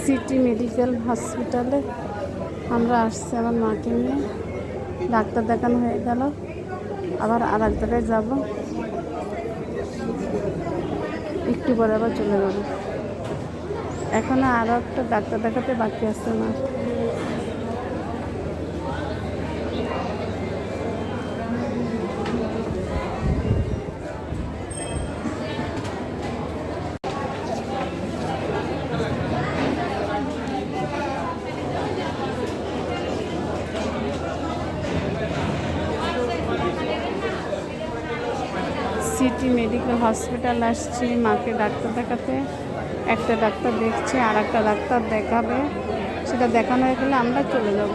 City medical হসপিটালে আমরা আসছি আমার মাকে নিয়ে। ডাক্তার দেখানো হয়ে গেল, আবার আর এক জায়গায় যাবো, একটু পরে আবার চলে যাব। এখনো আরও একটা ডাক্তার দেখাতে বাকি আছে না। সিটি মেডিকেল হসপিটাল আসছি মাকে ডাক্তার দেখাতে। একটা ডাক্তার দেখছে, আর একটা ডাক্তার দেখাবে, সেটা দেখানো হয়ে গেলে আমরা চলে যাব।